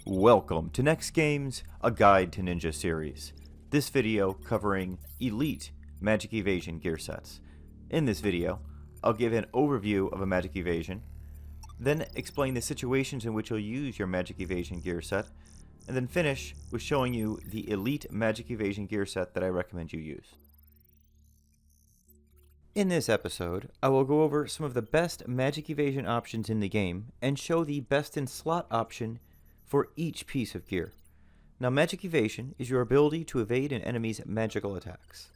Welcome to NEXTGames, a guide to ninja series. This video covering Elite Magic Evasion Gearsets. In this video, I'll give an overview of a Magic Evasion, then explain the situations in which you'll use your Magic Evasion Gearset, and then finish with showing you the Elite Magic Evasion Gearset that I recommend you use. In this episode, I will go over some of the best Magic Evasion options in the game and show the best in slot option for each piece of gear. Now, Magic Evasion is your ability to evade an enemy's magical attacks.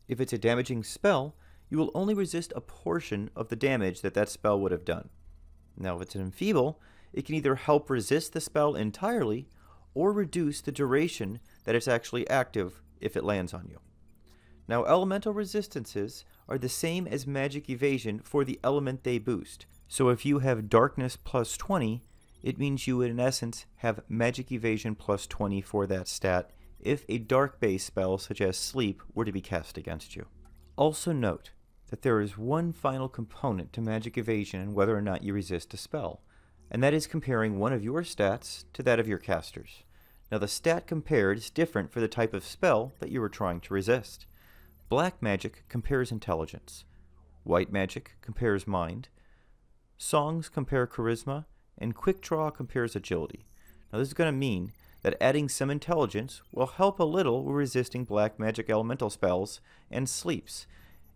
If it's a damaging spell, you will only resist a portion of the damage that spell would have done. Now, if it's an enfeeble, it can either help resist the spell entirely or reduce the duration that it's actually active if it lands on you. Now, elemental resistances are the same as Magic Evasion for the element they boost. So if you have Darkness plus 20, it means you would in essence have Magic Evasion plus 20 for that stat if a dark-based spell such as Sleep were to be cast against you. Also note that there is one final component to Magic Evasion and whether or not you resist a spell, and that is comparing one of your stats to that of your casters. Now, the stat compared is different for the type of spell that you are trying to resist. Black magic compares intelligence, white magic compares mind, songs compare charisma, and quick draw compares agility. Now, this is going to mean that adding some intelligence will help a little with resisting black magic elemental spells and sleeps,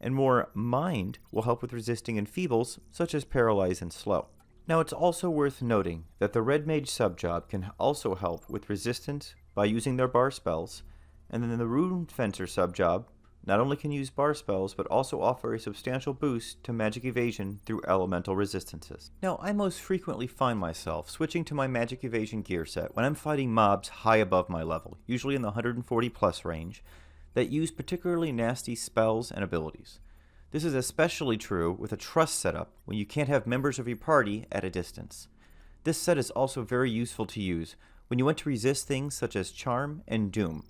and more mind will help with resisting enfeebles such as paralyze and slow. Now, it's also worth noting that the red mage subjob can also help with resistance by using their bar spells, and then the rune fencer subjob not only can use bar spells, but also offer a substantial boost to Magic Evasion through elemental resistances. Now, I most frequently find myself switching to my Magic Evasion gear set when I'm fighting mobs high above my level, usually in the 140 plus range, that use particularly nasty spells and abilities. This is especially true with a trust setup when you can't have members of your party at a distance. This set is also very useful to use when you want to resist things such as Charm and Doom,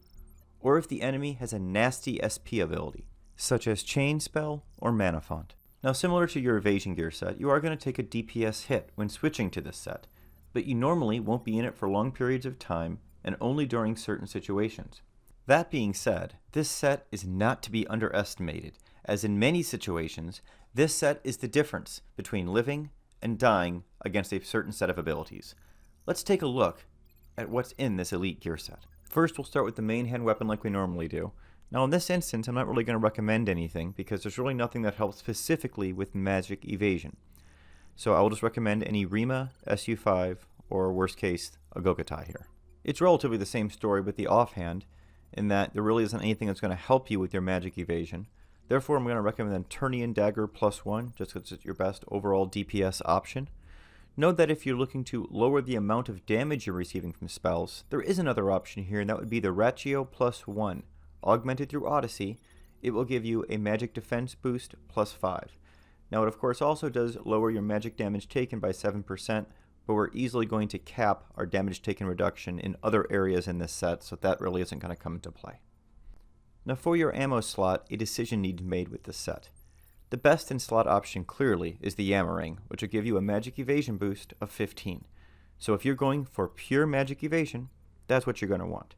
or if the enemy has a nasty SP ability, such as Chain Spell or Mana Font. Now, similar to your Evasion gear set, you are going to take a DPS hit when switching to this set, but you normally won't be in it for long periods of time and only during certain situations. That being said, this set is not to be underestimated, as in many situations, this set is the difference between living and dying against a certain set of abilities. Let's take a look at what's in this Elite gear set. First, we'll start with the main hand weapon like we normally do. Now, in this instance, I'm not really going to recommend anything because there's really nothing that helps specifically with Magic Evasion. So I will just recommend any Rima, SU5, or worst case, a Gogatai here. It's relatively the same story with the offhand in that there really isn't anything that's going to help you with your Magic Evasion. Therefore, I'm going to recommend Turnian Dagger plus 1 just because it's your best overall DPS option. Note that if you're looking to lower the amount of damage you're receiving from spells, there is another option here, and that would be the Ratio plus 1. Augmented through Odyssey, it will give you a magic defense boost plus 5. Now, it of course also does lower your magic damage taken by 7%, but we're easily going to cap our damage taken reduction in other areas in this set, so that really isn't going to come into play. Now, for your ammo slot, a decision needs to be made with this set. The best in slot option clearly is the Yammering, which will give you a Magic Evasion boost of 15. So if you're going for pure Magic Evasion, that's what you're going to want.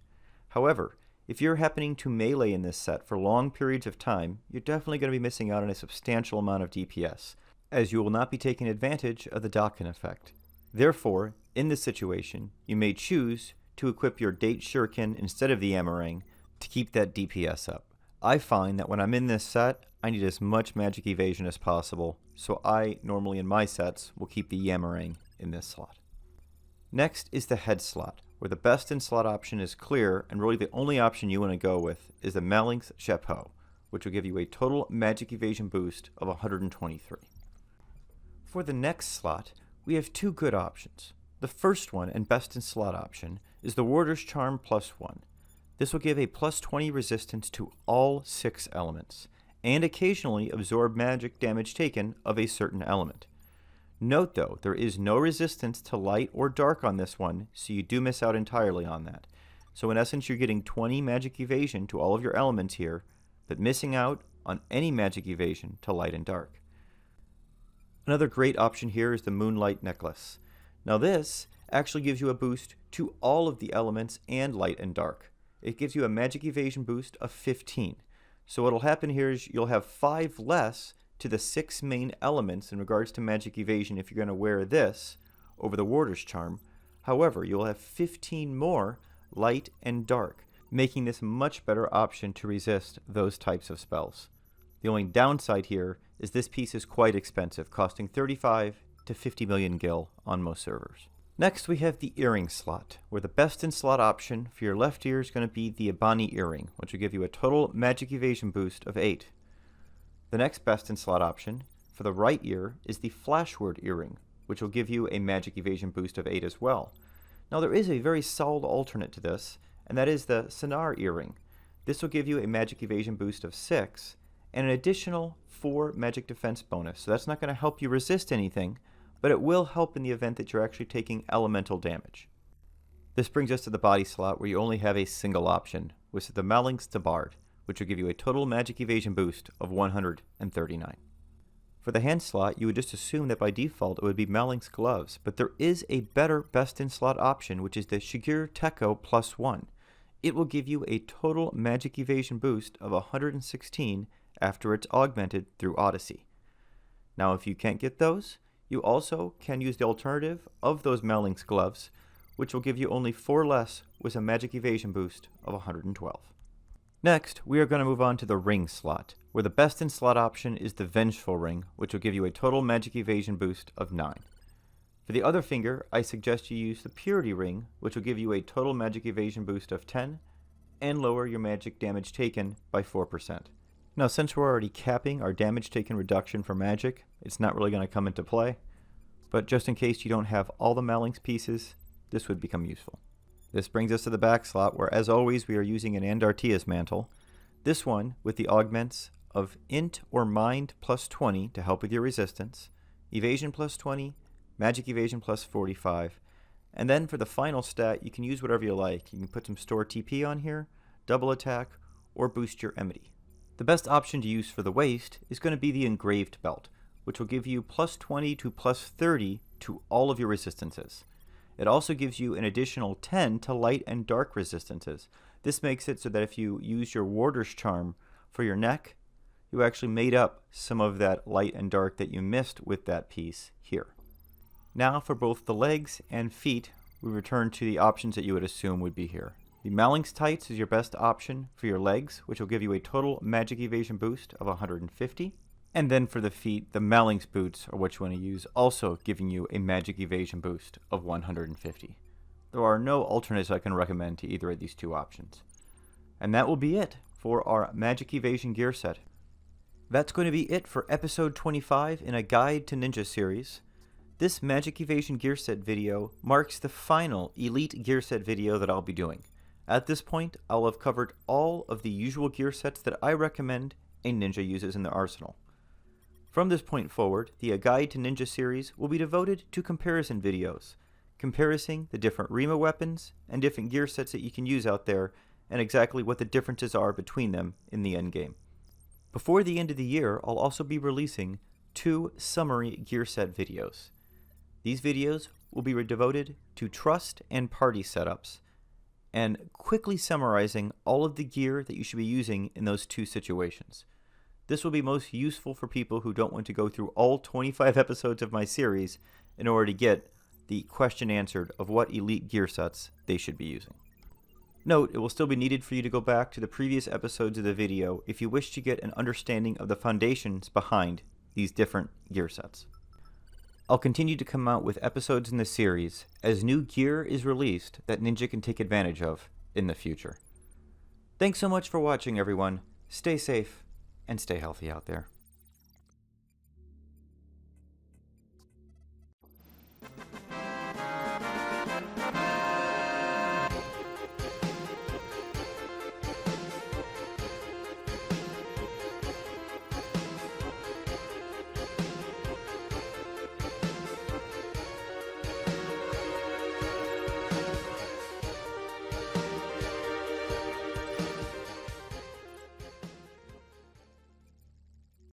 However, if you're happening to melee in this set for long periods of time, you're definitely going to be missing out on a substantial amount of DPS, as you will not be taking advantage of the Dakin effect. Therefore, in this situation, you may choose to equip your Date Shuriken instead of the Yammering to keep that DPS up. I find that when I'm in this set, I need as much Magic Evasion as possible, so I normally in my sets will keep the Yammering in this slot. Next is the head slot, where the best in slot option is clear, and really the only option you want to go with is the Malinx Chapeau, which will give you a total Magic Evasion boost of 123. For the next slot, we have two good options. The first one and best in slot option is the Warder's Charm plus 1. This will give a plus 20 resistance to all 6 elements, and occasionally absorb magic damage taken of a certain element. Note though, there is no resistance to light or dark on this one, so you do miss out entirely on that. So in essence, you're getting 20 magic evasion to all of your elements here, but missing out on any magic evasion to light and dark. Another great option here is the Moonlight Necklace. Now this actually gives you a boost to all of the elements and light and dark. It gives you a magic evasion boost of 15. So what'll happen here is you'll have 5 less to the 6 main elements in regards to magic evasion if you're going to wear this over the warder's charm. However, you'll have 15 more light and dark, making this a much better option to resist those types of spells. The only downside here is this piece is quite expensive, costing 35 to 50 million gil on most servers. Next we have the earring slot, where the best in slot option for your left ear is going to be the Ebony earring, which will give you a total magic evasion boost of 8. The next best in slot option for the right ear is the Flashword earring, which will give you a magic evasion boost of 8 as well. Now there is a very solid alternate to this, and that is the Sonar earring. This will give you a magic evasion boost of 6 and an additional 4 magic defense bonus. So that's not going to help you resist anything, but it will help in the event that you're actually taking elemental damage. This brings us to the body slot, where you only have a single option, which is the Maling's Tabard, which will give you a total magic evasion boost of 139. For the hand slot, you would just assume that by default it would be Maling's Gloves, but there is a better best in slot option, which is the Shigur Teko +1. It will give you a total magic evasion boost of 116 after it's augmented through Odyssey. Now if you can't get those, you also can use the alternative of those Maling's Gloves, which will give you only 4 less with a magic evasion boost of 112. Next, we are going to move on to the ring slot, where the best in slot option is the Vengeful ring, which will give you a total magic evasion boost of 9. For the other finger, I suggest you use the Purity ring, which will give you a total magic evasion boost of 10 and lower your magic damage taken by 4%. Now, since we're already capping our damage taken reduction for magic, it's not really going to come into play, but just in case you don't have all the Maling's pieces, this would become useful. This brings us to the back slot, where as always we are using an Andartia's mantle. This one with the augments of Int or Mind +20 to help with your resistance, Evasion +20, Magic Evasion +45, and then for the final stat you can use whatever you like. You can put some Store TP on here, double attack, or boost your Enmity. The best option to use for the waist is going to be the Engraved belt, which will give you +20 to +30 to all of your resistances. It also gives you an additional 10 to light and dark resistances. This makes it so that if you use your Warder's Charm for your neck, you actually made up some of that light and dark that you missed with that piece here. Now for both the legs and feet, we return to the options that you would assume would be here. The Maling's Tights is your best option for your legs, which will give you a total magic evasion boost of 150. And then for the feet, the Maling's Boots are what you want to use, also giving you a magic evasion boost of 150. There are no alternates I can recommend to either of these two options. And that will be it for our Magic Evasion gear set. That's going to be it for episode 25 in a Guide to Ninja series. This Magic Evasion gear set video marks the final Elite gear set video that I'll be doing. At this point, I'll have covered all of the usual gear sets that I recommend a ninja uses in their arsenal. From this point forward, the A Guide to Ninja series will be devoted to comparison videos, comparing the different Rima weapons and different gear sets that you can use out there and exactly what the differences are between them in the endgame. Before the end of the year, I'll also be releasing 2 summary gear set videos. These videos will be devoted to trust and party setups, and quickly summarizing all of the gear that you should be using in those 2 situations. This will be most useful for people who don't want to go through all 25 episodes of my series in order to get the question answered of what elite gear sets they should be using. Note, it will still be needed for you to go back to the previous episodes of the video if you wish to get an understanding of the foundations behind these different gear sets. I'll continue to come out with episodes in the series as new gear is released that Ninja can take advantage of in the future. Thanks so much for watching, everyone. Stay safe and stay healthy out there.